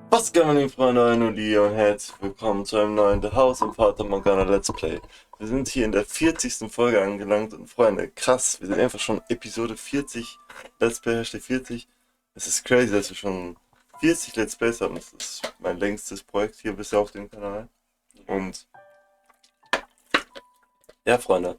Was geht, meine Freunde, und herzlich willkommen zu einem neuen The House im Fata Morgana Let's Play. Wir sind hier in der 40. Folge angelangt und Freunde, krass, wir sind einfach schon Episode 40, Let's Play Hashtag 40. Es ist crazy, dass wir schon 40 Let's Plays haben, das ist mein längstes Projekt hier bisher auf dem Kanal. Und ja, Freunde,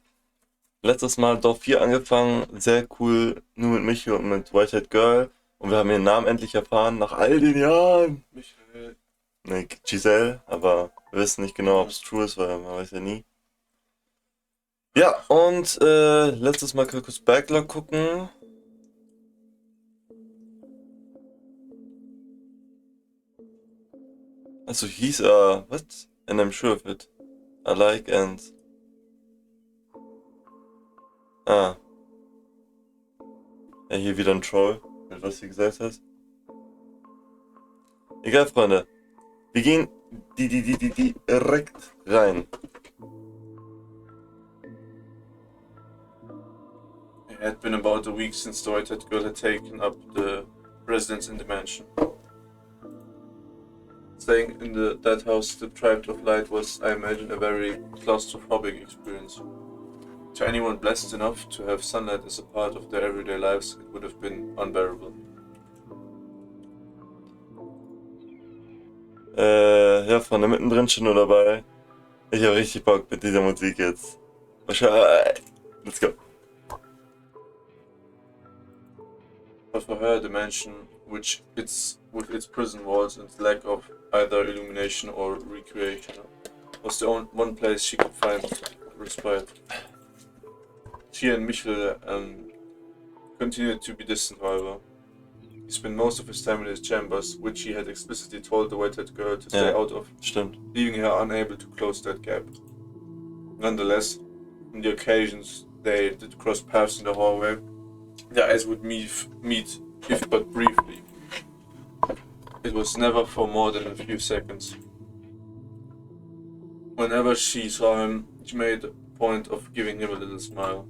letztes Mal Dorf 4 angefangen, sehr cool, nur mit Michi und mit Whitehead Girl. Und wir haben ihren Namen endlich erfahren, nach all den Jahren. Michel. Ne, Giselle, aber wir wissen nicht genau, ob es true ist, weil man weiß ja nie. Ja, und letztes Mal Kirkus Backlog gucken. Also hieß er, was? And I'm sure of it. I like and... Ah. Ja, hier wieder ein Troll, mit was sie gesagt hat. Egal, Freunde. Wir gehen direkt rein. It had been about a week since the white-haired girl had taken up the residence in the mansion. Staying in that house deprived of light was, I imagine, a very claustrophobic experience. To anyone blessed enough to have sunlight as a part of their everyday lives, it would have been unbearable. Ja, Freunde, mittendrin schon nur dabei. Ich habe richtig Bock mit dieser Musik jetzt. Wahrscheinlich. Let's go. But for her, the mansion, with its prison walls and lack of either illumination or recreation, was the one place she could find respite. She and Michel continued to be distant, however. He spent most of his time in his chambers, which he had explicitly told the white-haired girl to stay out of, Stimmt. leaving her unable to close that gap. Nonetheless, on the occasions they did cross paths in the hallway, their eyes would meet, if but briefly. It was never for more than a few seconds. Whenever she saw him, she made a point of giving him a little smile.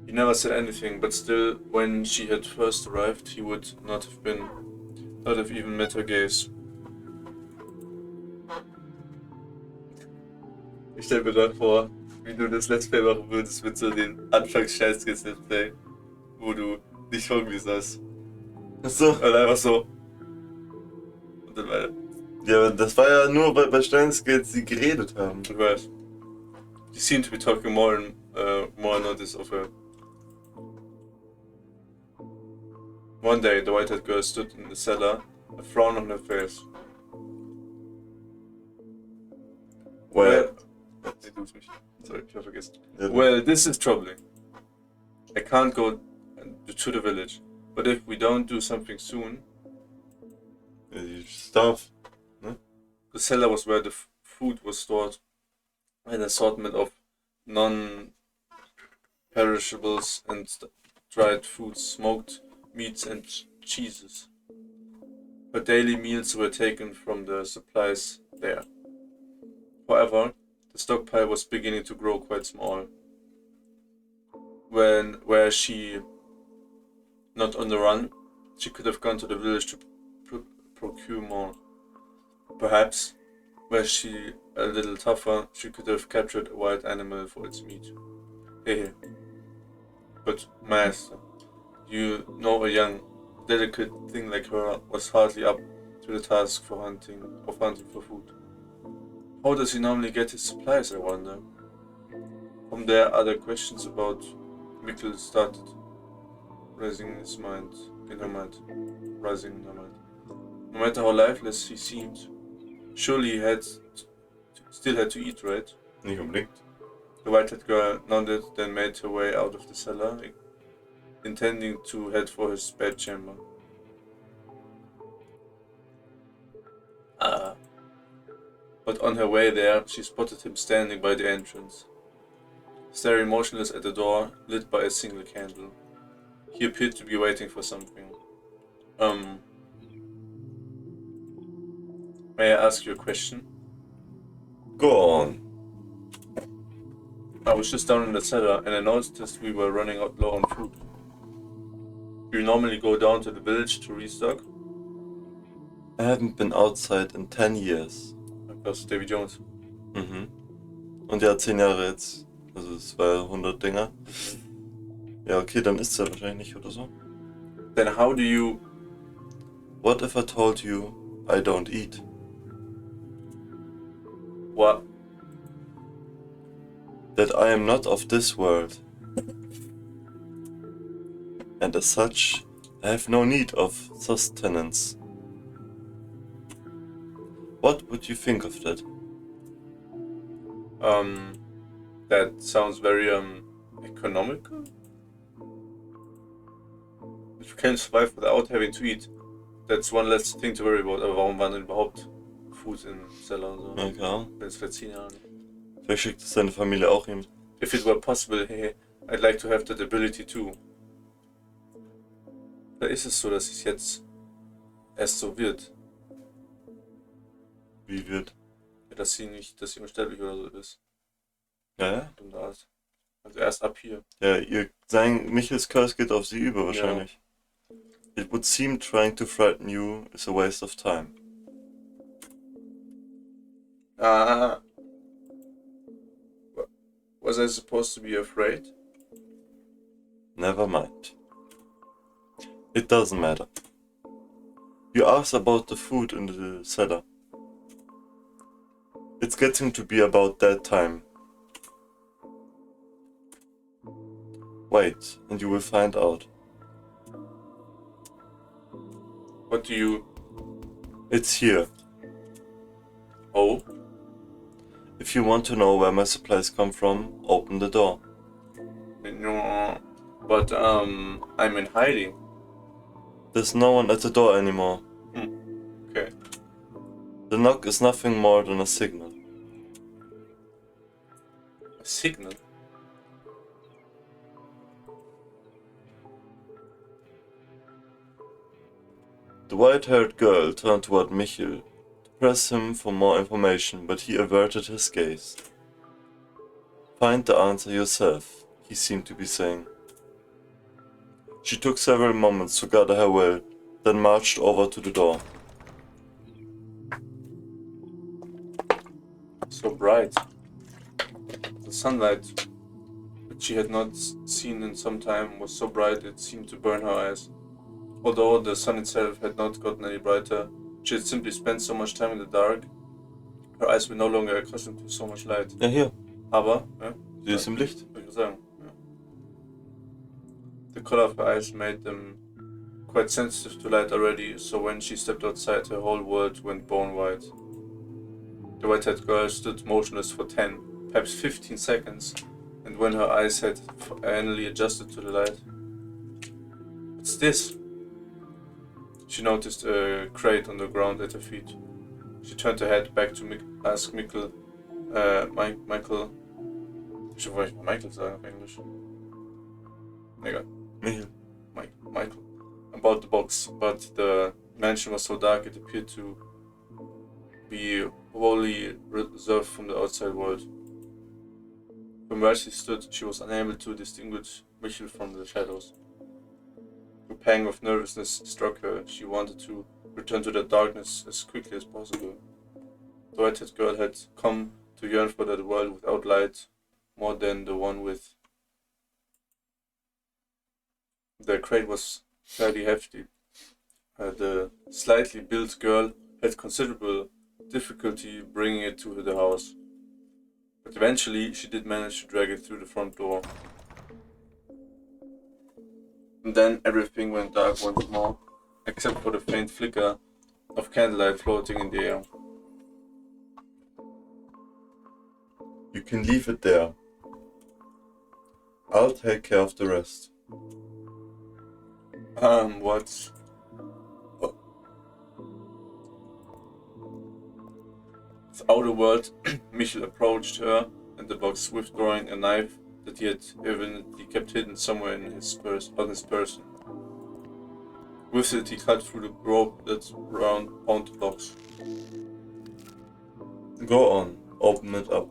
He never said anything, but still, when she had first arrived, he would not have even met her gaze. Ich stell mir gerade vor, wie du das Let's Play machen würdest mit so den Anfangs-Scheiß-Let's Play, wo du nicht vorgelesen hast. Achso. Und einfach so. Und dann weiter. Ja, aber das war ja nur, weil bei Steinskills sie geredet haben. Ich weiß. You seem to be talking more and notice of her. One day, the white-haired girl stood in the cellar, a frown on her face. Well. Sie tut's mich. Sorry, ich hab vergessen. Ja, Well, this is troubling. I can't go to the village, but if we don't do something soon... Stuff. The cellar was where the food was stored, an assortment of non-perishables and dried foods, smoked meats and cheeses. Her daily meals were taken from the supplies there. However, the stockpile was beginning to grow quite small. Were she not on the run, she could have gone to the village to procure more. Perhaps, were she a little tougher, she could have captured a wild animal for its meat. Hehe. But, master, you know a young, delicate thing like her was hardly up to the task of hunting for food. How does he normally get his supplies, I wonder? From there, other questions about Mikkel started rising in her mind. No matter how lifeless he seemed, surely he still had to eat, right? Nicht unbedingt. The white-haired girl nodded, then made her way out of the cellar, intending to head for his bedchamber. But on her way there, she spotted him standing by the entrance, staring motionless at the door, lit by a single candle. He appeared to be waiting for something. May I ask you a question? Go on. I was just down in the cellar and I noticed we were running out low on food. Do you normally go down to the village to restock? I haven't been outside in 10 years. Das ist Davy Jones. Mhm. Und ja, 10 Jahre jetzt. Also es war 100 Dinger. Ja, okay, dann ist er wahrscheinlich nicht oder so. Then how do you... What if I told you I don't eat? What? That I am not of this world. And as such, I have no need of sustenance. What would you think of that? That sounds very economical. If you can survive without having to eat, that's one less thing to worry about. Aber warum waren denn überhaupt Food in Cellar und so? Ja, keine Ahnung. Wenn es vielleicht 10 Jahre nicht. Vielleicht schickt es seine Familie auch ihm. If it were possible, hey, I'd like to have that ability too. Da ist es so, dass es jetzt erst so wird. Wie wird? Ja, dass sie unsterblich oder so ist. Ja, ja? Und alles. Also erst ab hier. Ja, Michels Curse geht auf sie über wahrscheinlich. Ja. It would seem trying to frighten you is a waste of time. Was I supposed to be afraid? Never mind. It doesn't matter. You asked about the food in the cellar. It's getting to be about that time. Wait, and you will find out. What do you... It's here. Oh? If you want to know where my supplies come from, open the door. No, but I'm in hiding. There's no one at the door anymore. Okay. The knock is nothing more than a signal. A signal? The white-haired girl turned toward Michel to press him for more information, but he averted his gaze. Find the answer yourself, he seemed to be saying. She took several moments to gather her will, then marched over to the door. So bright. The sunlight, which she had not seen in some time, was so bright it seemed to burn her eyes. Although the sun itself had not gotten any brighter, she had simply spent so much time in the dark, her eyes were no longer accustomed to so much light. Ja, hier. Aber, ja, Sie ist im Licht. würde ich sagen, ja. The color of her eyes made them quite sensitive to light already, so when she stepped outside, her whole world went bone white. The white-haired girl stood motionless for 10, perhaps 15 seconds, and when her eyes had finally adjusted to the light. What's this? She noticed a crate on the ground at her feet. She turned her head back to ask Michael, Michael, ich wollte Michael sagen auf Englisch. Egal. Michael. About the box, but the mansion was so dark it appeared to be wholly reserved from the outside world. From where she stood, she was unable to distinguish Michel from the shadows. A pang of nervousness struck her. She wanted to return to the darkness as quickly as possible. The white-haired girl had come to yearn for that world without light more than the one with. The crate was fairly hefty. The slightly built girl had considerable difficulty bringing it to the house. But eventually she did manage to drag it through the front door. And then everything went dark once more, except for the faint flicker of candlelight floating in the air. You can leave it there. I'll take care of the rest. What? Without a word, Michel approached her and the box, withdrawing a knife that he had evidently kept hidden somewhere in his person. With it, he cut through the rope that bound the box. Go on, open it up.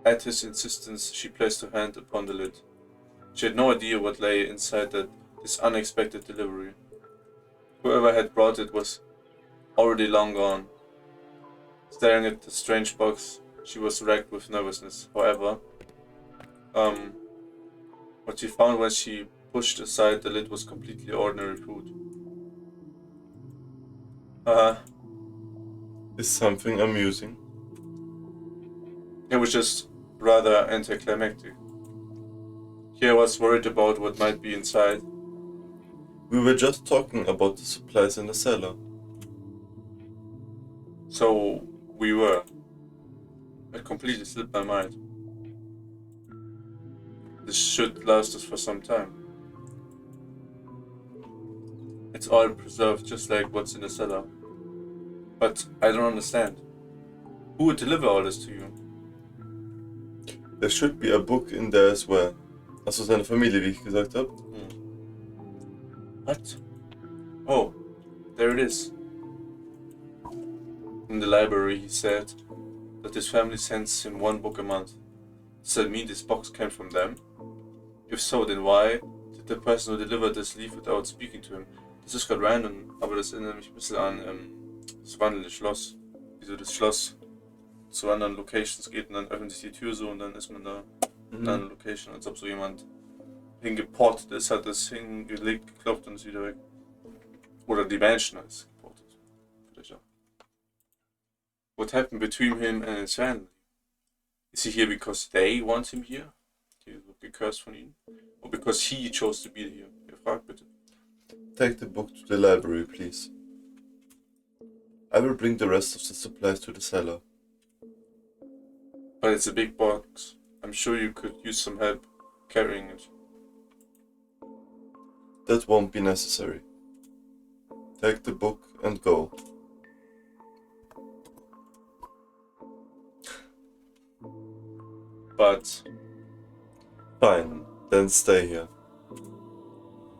At his insistence, she placed her hand upon the lid. She had no idea what lay inside this unexpected delivery. Whoever had brought it was already long gone. Staring at the strange box, she was racked with nervousness. However, what she found when she pushed aside the lid was completely ordinary food. Is something amusing? It was just rather anticlimactic. Here I was worried about what might be inside. We were just talking about the supplies in the cellar. So we were. It completely slipped my mind. This should last us for some time. It's all preserved just like what's in the cellar. But I don't understand. Who would deliver all this to you? There should be a book in there as well. Also seine Familie, wie ich gesagt habe. What? Oh, there it is. In the library, he said that his family sends him one book a month. Does that mean this box came from them? If so, then why did the person who delivered this leave without speaking to him? Das ist gerade random, aber das erinnert mich ein bisschen an das wandelnde Schloss. Wie so das Schloss zu anderen Locations geht und dann öffnet sich die Tür so und dann ist man da in einer Location, als ob so jemand hingeportet ist, hat das hingelegt, geklopft und ist wieder weg. Oder die Menschen ist geportet. Vielleicht auch. What happened between him and his family? Is he here because they want him here? Die wird gecursed von ihnen. Or because he chose to be here? Ihr fragt bitte. Take the book to the library, please. I will bring the rest of the supplies to the cellar. But it's a big box. I'm sure you could use some help carrying it. That won't be necessary. Take the book and go. But Fine, then stay here.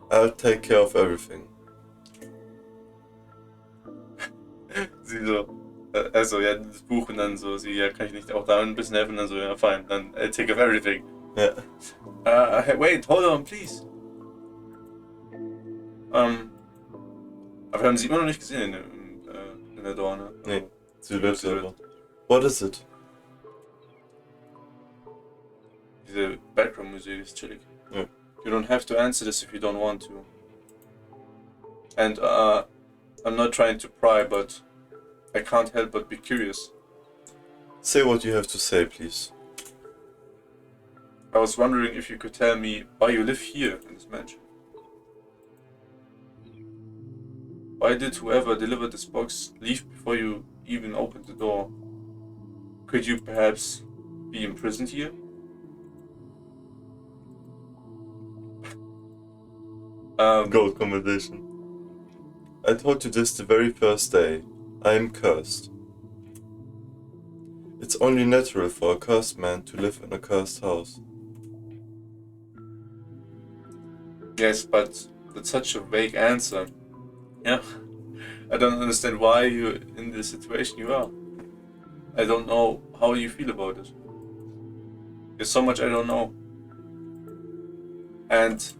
I'll take care of everything. sie so, also ja, das Buch und dann so, sie, ja, kann ich nicht auch da ein bisschen helfen? Und dann so, ja, fine, dann I'll take care of everything. Ja. Wait, hold on, please. Aber wir haben sie immer noch nicht gesehen in der Dorne. Nee, Silhouette selber. What is it? Diese Background-Musik ist chillig. Ja. You don't have to answer this if you don't want to. And I'm not trying to pry, but I can't help but be curious. Say what you have to say, please. I was wondering if you could tell me why you live here in this mansion. Why did whoever delivered this box leave before you even opened the door? Could you perhaps be imprisoned here? Gold conversation. I told you this the very first day. I am cursed. It's only natural for a cursed man to live in a cursed house. Yes, but that's such a vague answer. Yeah. I don't understand why you're in the situation you are. I don't know how you feel about it. There's so much I don't know. And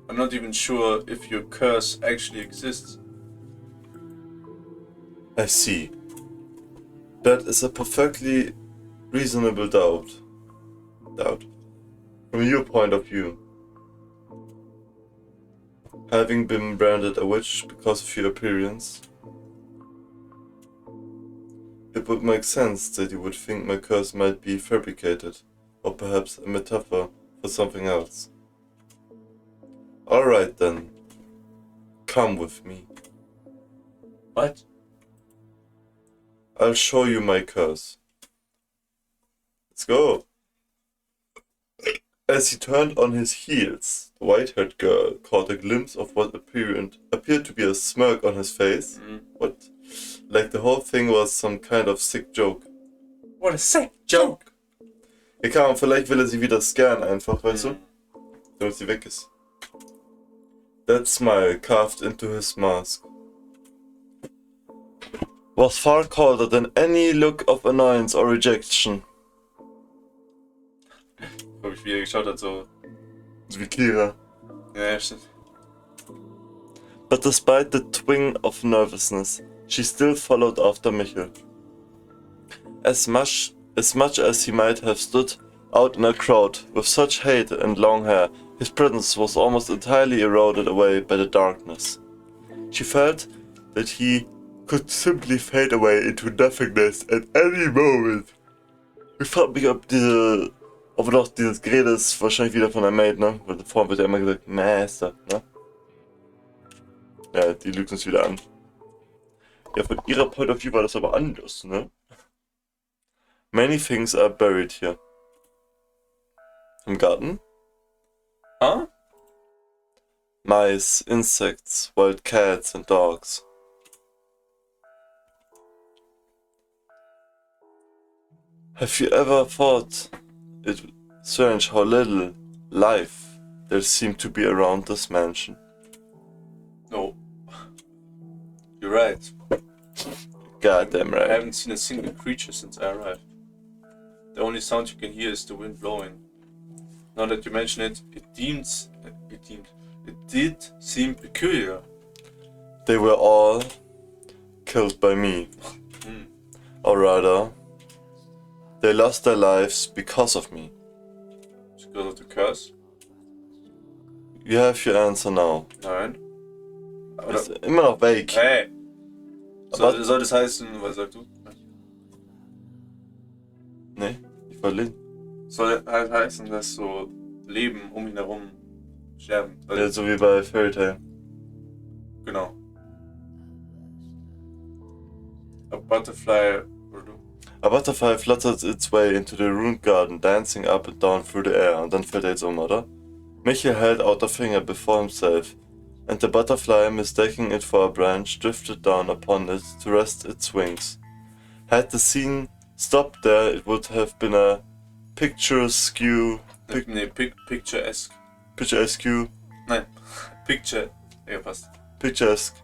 I'm not even sure if your curse actually exists. I see. That is a perfectly reasonable doubt. From your point of view. Having been branded a witch because of your appearance, it would make sense that you would think my curse might be fabricated, or perhaps a metaphor for something else. Alright then. Come with me. What? I'll show you my curse. Let's go. As he turned on his heels, the white-haired girl caught a glimpse of what appeared to be a smirk on his face. What? Like the whole thing was some kind of sick joke. What a sick joke! Ja, kann, vielleicht will sie wieder scannen einfach, weißt du? Damit sie weg ist. That smile carved into his mask was far colder than any look of annoyance or rejection. Hab ich, wie er geschaut hat, so So wie Kira. Ja, stimmt. But despite the twinge of nervousness, she still followed after Michel. As much as he might have stood out in a crowd with such hate and long hair, his presence was almost entirely eroded away by the darkness. She felt that he could simply fade away into nothingness at any moment. Ich frage mich, ob doch dieses Gerede ist wahrscheinlich wieder von der Maid, ne? Weil vorhin wird ja immer gesagt, Master, ne? Ja, die lügt uns wieder an. Ja, von ihrer Point of View war das aber anders, ne? Many things are buried here. Im Garten? Huh? Mice, insects, wild cats and dogs. Have you ever thought it strange how little life there seemed to be around this mansion? No. You're right. Goddamn I right. haven't seen a single creature since I arrived. The only sound you can hear is the wind blowing. Now that you mention it, it did seem peculiar. They were all killed by me. Or rather, they lost their lives because of me. Because of the curse? You have your answer now. Nein. Ist immer noch vague. Hey! Aber- Soll das heißen, was sagst du? Nee, ich verliere. Soll halt heißen, dass so Leben um ihn herum sterben. Ja, so wie bei Fairy Tail. Genau. A butterfly. Oder du? A butterfly fluttered its way into the ruined garden, dancing up and down through the air. Und dann fällt er jetzt oder? Michel held out a finger before himself, and the butterfly, mistaking it for a branch, drifted down upon it to rest its wings. Had the scene stopped there, it would have been a picturesque Picturesque. Nein. Picture. Ja, passt. Picturesque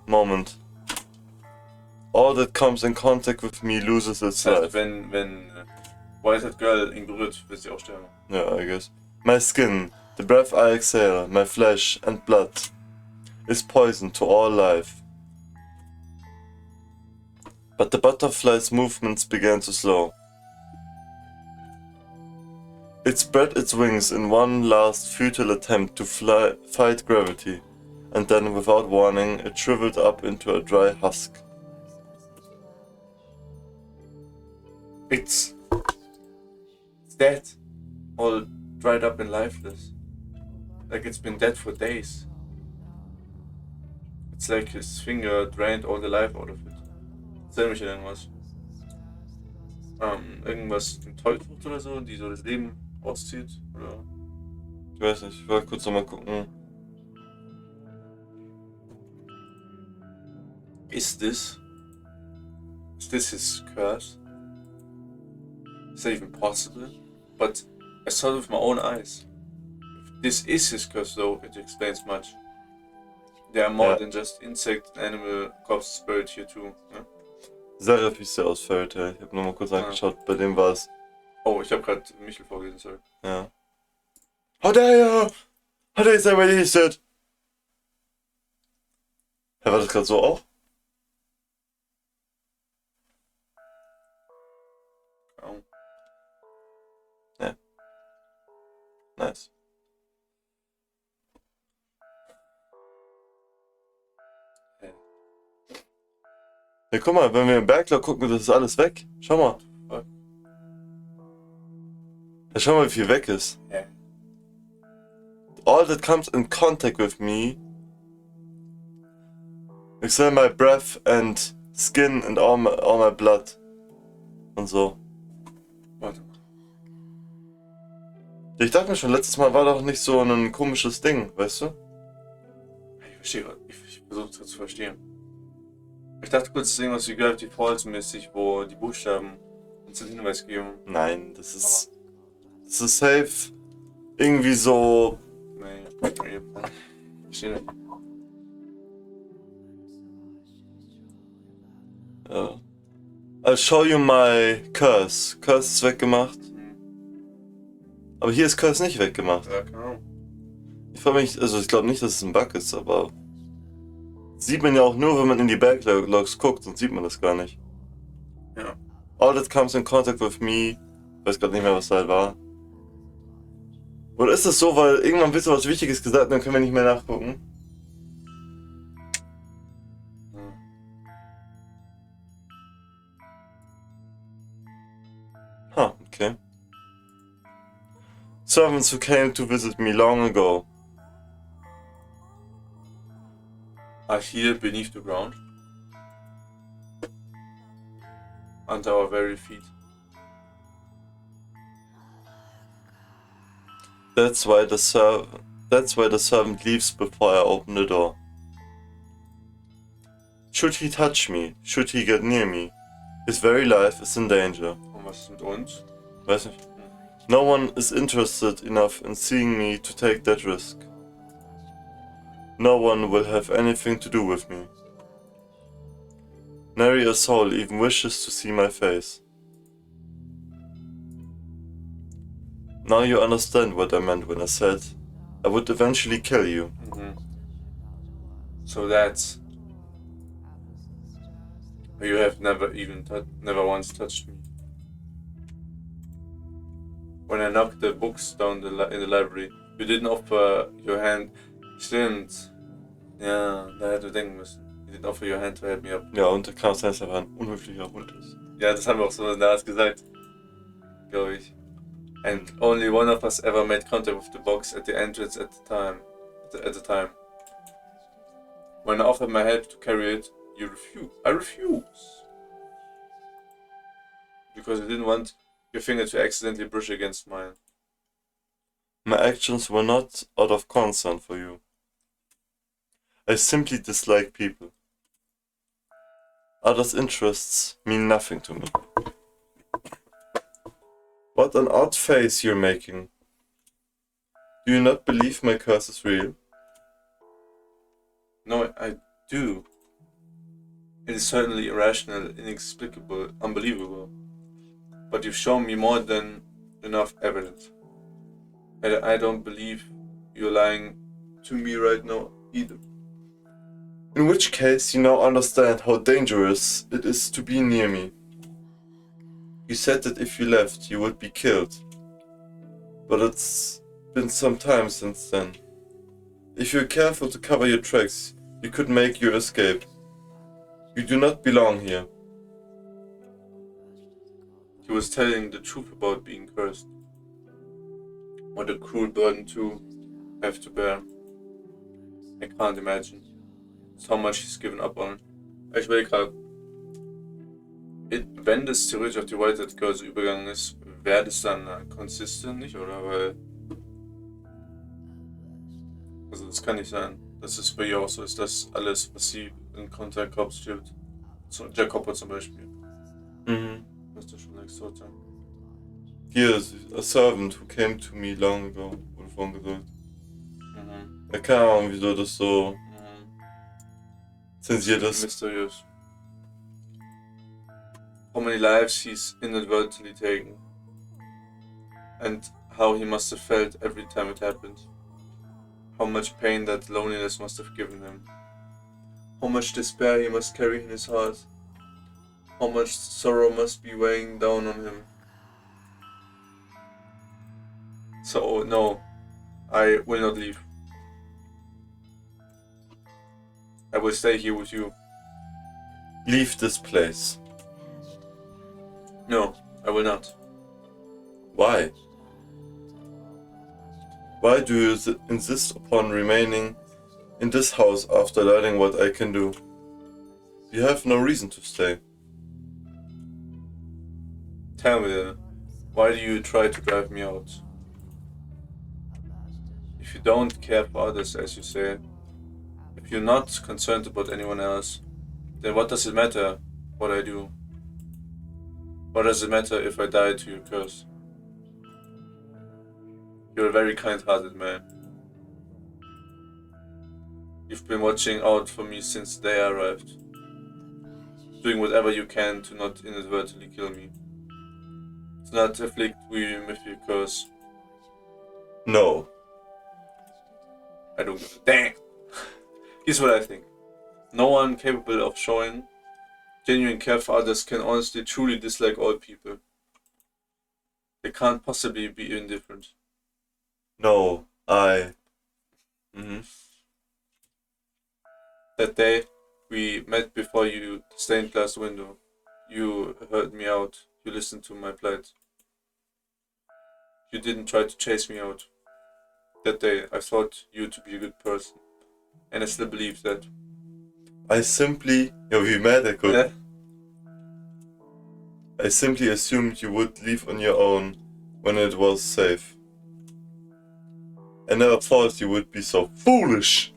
moment. All that comes in contact with me loses its Also, life. wenn Whitehead Girl ihn berührt, wird sie auch sterben. Yeah, I guess. My skin, the breath I exhale, my flesh and blood is poison to all life. But the butterfly's movements began to slow. It spread its wings in one last futile attempt to fight gravity, and then, without warning, it shriveled up into a dry husk. It's dead. All dried up and lifeless. Like it's been dead for days. It's like his finger drained all the life out of it. Erzähl mich irgendwas. Irgendwas mit Teufel oder so, die so das Leben auszieht? Oder? Ich weiß nicht, ich wollte kurz nochmal gucken. Is this his curse? Is that even possible? But I saw it with my own eyes. If this is his curse though, it explains much. There are more than just insect, animal, corpse, spirit here too. Ja? Seraph hieß der aus Fairy Tail. Ich hab nochmal kurz angeschaut, bei dem war es. Oh, ich habe gerade Michel vorgelesen, sorry. Ja. How dare you! How dare you say what he said? Hä, war das gerade so auch? Oh. Ja. Nice. Ja, guck mal, wenn wir im Bergloch gucken, das ist alles weg. Schau mal. Ja, schau mal, wie viel weg ist. Yeah. All that comes in contact with me, except my breath and skin and all my blood. Und so. Warte. Ich dachte mir schon, letztes Mal war doch nicht so ein komisches Ding, weißt du? Ich verstehe gerade. Ich versuche es zu verstehen. Ich dachte kurz, es ist irgendwas wie Gravity Falls mäßig, wo die Buchstaben uns den Hinweis geben. Nein, das ist safe irgendwie so. Nee, ich verstehe nicht. Ja. I'll show you my curse. Curse ist weggemacht. Aber hier ist Curse nicht weggemacht. Ja, keine Ahnung. frage mich, also ich glaube nicht, dass es ein Bug ist, aber sieht man ja auch nur, wenn man in die Backlogs guckt, sonst sieht man das gar nicht. Ja. All that comes in contact with me. Ich weiß gerade nicht mehr, was da halt war. Oder ist das so, weil irgendwann wird so was Wichtiges gesagt, dann können wir nicht mehr nachgucken? Okay. Servants who came to visit me long ago. Are here beneath the ground. Under our very feet. That's why the servant leaves before I open the door. Should he touch me? Should he get near me? His very life is in danger. Und was ist mit uns? Weiß nicht. No one is interested enough in seeing me to take that risk. No one will have anything to do with me. Nary a soul even wishes to see my face. Now you understand what I meant when I said I would eventually kill you. So that's you have never once touched me. When I knocked the books down in the library, you didn't offer your hand. Stimmt. Ja, da hätte denken müssen. You didn't offer your hand to help me up. Ja, und da kann es sein, dass er ein unhöflicher Hund ist. Ja, das haben wir auch so damals gesagt. Glaube ich. And only one of us ever made contact with the box at the entrance at the time. When I offered my help to carry it, you refused. I refuse. Because you didn't want your finger to accidentally brush against mine. My actions were not out of concern for you. I simply dislike people. Others' interests mean nothing to me. What an odd face you're making. Do you not believe my curse is real? No, I do. It is certainly irrational, inexplicable, unbelievable. But you've shown me more than enough evidence. I don't believe you're lying to me right now either. In which case you now understand how dangerous it is to be near me. You said that if you left, you would be killed. But it's been some time since then. If you're careful to cover your tracks, you could make your escape. You do not belong here. He was telling the truth about being cursed. What a cruel burden to have to bear. I can't imagine. It's how much he's given up on. Ich will gerade. Wenn das theoretisch auf die Whitehead Curse übergegangen ist, wäre das dann consistent, nicht, oder? Weil. Also, das kann nicht sein, dass es bei ihr auch so ist, dass alles, was sie in Kontakt kommt, stirbt. Jack Hopper zum Beispiel. Müsste schon längst tot sein. Here is a servant who came to me long ago, wurde vorhin gesagt. Ja, keine Ahnung, wieso das so zensiert ist. Mysterious. How many lives he's inadvertently taken. And how he must have felt every time it happened. How much pain that loneliness must have given him. How much despair he must carry in his heart. How much sorrow must be weighing down on him. So, no, I will not leave. I will stay here with you. Leave this place. No, I will not. Why? Why do you insist upon remaining in this house after learning what I can do? You have no reason to stay. Tell me then, why do you try to drive me out? If you don't care for others, as you say, if you're not concerned about anyone else, then what does it matter what I do? What does it matter if I die to your curse? You're a very kind-hearted man. You've been watching out for me since the day I arrived, doing whatever you can to not inadvertently kill me, to not afflict me with your curse. No. I don't give a damn. Here's what I think. No one capable of showing genuine care for others can honestly truly dislike all people. They can't possibly be indifferent. No, Mhm. That day we met before you stained glass window. You heard me out. You listened to my plight. You didn't try to chase me out. That day I thought you to be a good person. And I still believe that. I simply, wie mad I could. I simply assumed you would leave on your own when it was safe. I never thought you would be so foolish.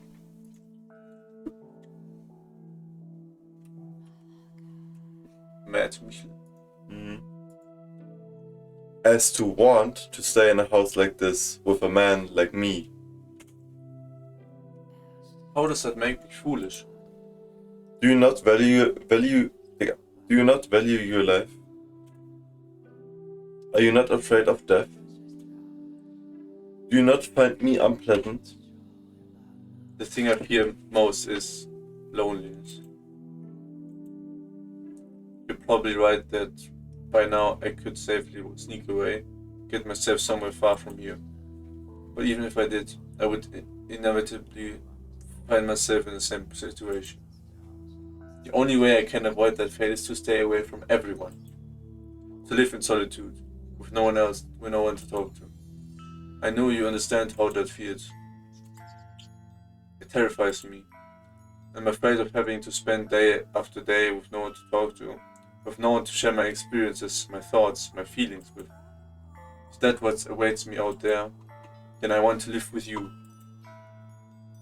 Mad Michel. As to want to stay in a house like this with a man like me. How does that make me foolish? Do you not value your life? Are you not afraid of death? Do you not find me unpleasant? The thing I fear most is loneliness. You're probably right that by now I could safely sneak away, get myself somewhere far from here. But even if I did, I would inevitably find myself in the same situation. The only way I can avoid that fate is to stay away from everyone. To live in solitude, with no one else, with no one to talk to. I know you understand how that feels. It terrifies me. I'm afraid of having to spend day after day with no one to talk to, with no one to share my experiences, my thoughts, my feelings with. Is that what awaits me out there? Then I want to live with you.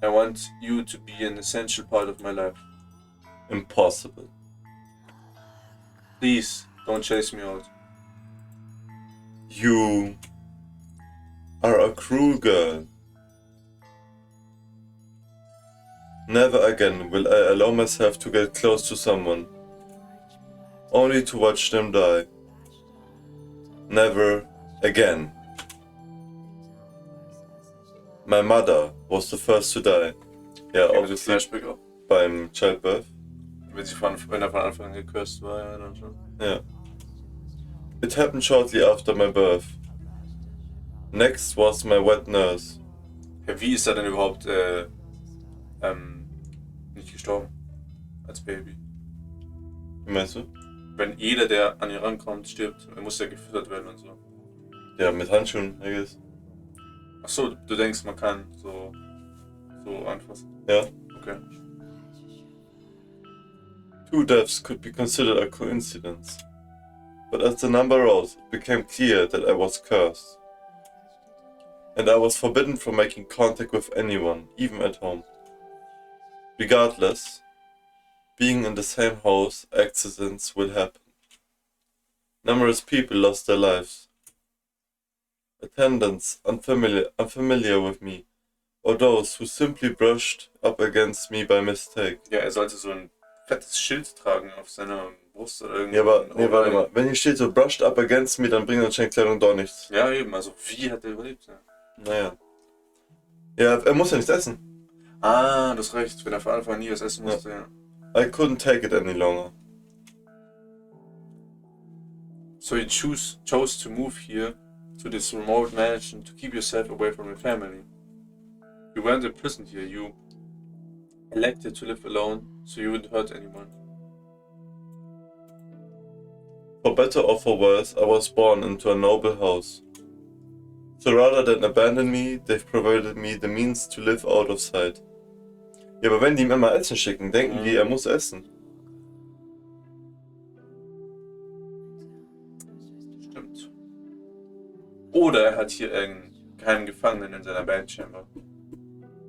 I want you to be an essential part of my life. Impossible. Please, don't chase me out. You are a cruel girl. Never again will I allow myself to get close to someone, only to watch them die. Never again. My mother was the first to die. Ja, obviously Flashback auch. beim Childbirth. Wenn er von Anfang an geküsst war, ja, dann schon. Yeah. It happened shortly after my birth. Next was my wet nurse. Ja, wie ist er denn überhaupt nicht gestorben? Als Baby. Wie meinst du? Wenn jeder, der an ihn rankommt, stirbt, er muss ja gefüttert werden und so. Ja, mit Handschuhen, I guess. Achso, du denkst, man kann so anfassen. Ja. Okay. 2 deaths could be considered a coincidence. But as the number rose, it became clear that I was cursed. And I was forbidden from making contact with anyone, even at home. Regardless, being in the same house, accidents will happen. Numerous people lost their lives. Attendants unfamiliar with me, or those who simply brushed up against me by mistake. Ja, er sollte so ein fettes Schild tragen auf seiner Brust oder irgendwie. Ja, aber, nee, warte mal. Wenn hier steht so brushed up against me, dann bringt anscheinend Kleidung doch nichts. Ja, eben. Also, wie hat er überlebt? Ja. Naja. Ja, er muss ja nichts essen. Ah, du hast recht. Wenn er von Anfang an nie was essen musste, ja. I couldn't take it any longer. So you chose to move here to this remote mansion to keep yourself away from your family. You weren't imprisoned here. You elected to live alone so you wouldn't hurt anyone. For better or for worse, I was born into a noble house. So rather than abandon me, they've provided me the means to live out of sight. Ja, aber wenn die ihm immer Essen schicken, denken die, er muss essen. Stimmt. Oder er hat hier einen geheimen Gefangenen in seiner Bandchamber.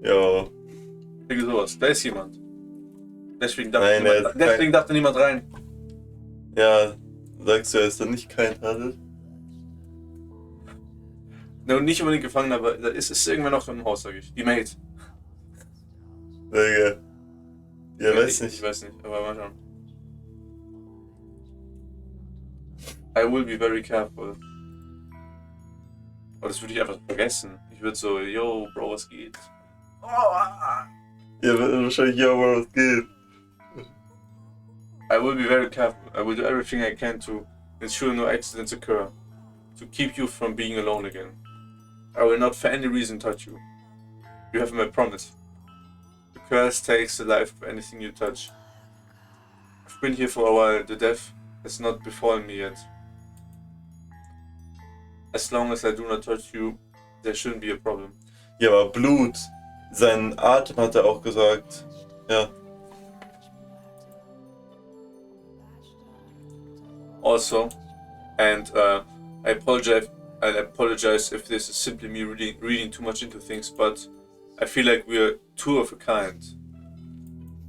Ja. Irgendwie sowas. Da ist jemand. Deswegen Nein, dachte niemand rein. Ja, sagst du, er ist dann nicht kein Handel? No, nicht unbedingt gefangen, aber da ist irgendwer noch im Haus, sag ich. Die Maid. Ja, weiß nicht. Ich weiß nicht, aber mal schauen. I will be very careful. Aber das würde ich einfach vergessen. Ich würde so, yo, Bro, was geht? Ja, wahrscheinlich ja, aber was geht. I will be very careful. I will do everything I can to ensure no accidents occur, to keep you from being alone again. I will not for any reason touch you. You have my promise. The curse takes the life of anything you touch. I've been here for a while. The death has not befallen me yet. As long as I do not touch you, there shouldn't be a problem. Ja, aber Blut, seinen Atem hat er auch gesagt. Ja. Also, and I apologize if this is simply me reading too much into things, but I feel like we're two of a kind.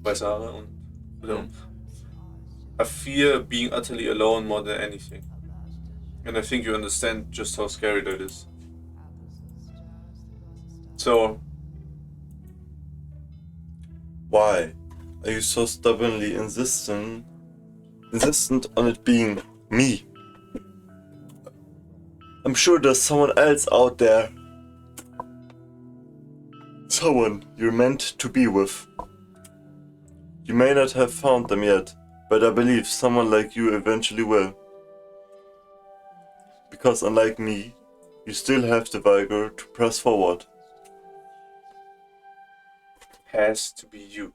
Bei Sarah und Leon. I fear being utterly alone more than anything. And I think you understand just how scary that is. So, Why are you so stubbornly insistent on it being me? I'm sure there's someone else out there. Someone you're meant to be with. You may not have found them yet, but I believe someone like you eventually will. Because unlike me, you still have the vigor to press forward. has to be you.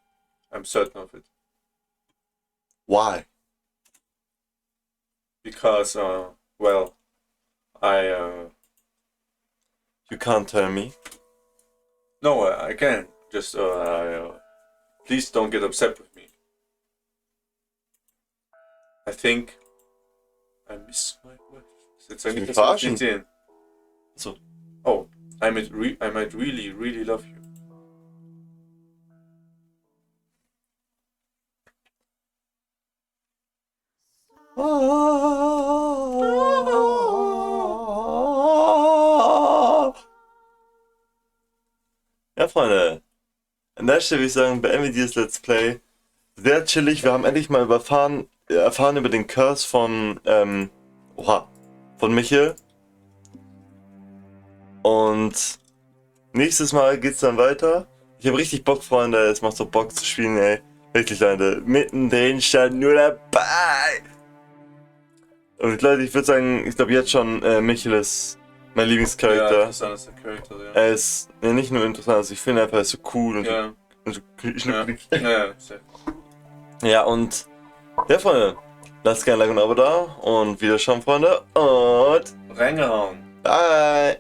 I'm certain of it. Why? Because, well, You can't tell me. No, I can. Just, please don't get upset with me. I think I miss my wife. Jetzt Willst du mich verarschen? nicht sehen. So. Oh, I might really, really love you. Ja, Freunde. An der Stelle würde ich sagen, beenden wir dieses Let's Play. Sehr chillig. Wir haben endlich mal erfahren über den Curse von Michel. Und nächstes Mal geht's dann weiter. Ich habe richtig Bock, Freunde. Es macht so Bock zu spielen, ey. Wirklich, Leute. Mittendrin stand nur dabei. Und Leute, ich würde sagen, ich glaube jetzt schon, Michel ist mein Lieblingscharakter. Ja, interessant ist der Charakter, ja. Er ist nicht nur interessant, also ich finde einfach, er ist so cool und Ja. so schnucklig. Ja, sehr. Ja, und ja, Freunde, lasst gerne ein Like und ein Abo da und Wiederschauen, Freunde, und Reingehauen. bye!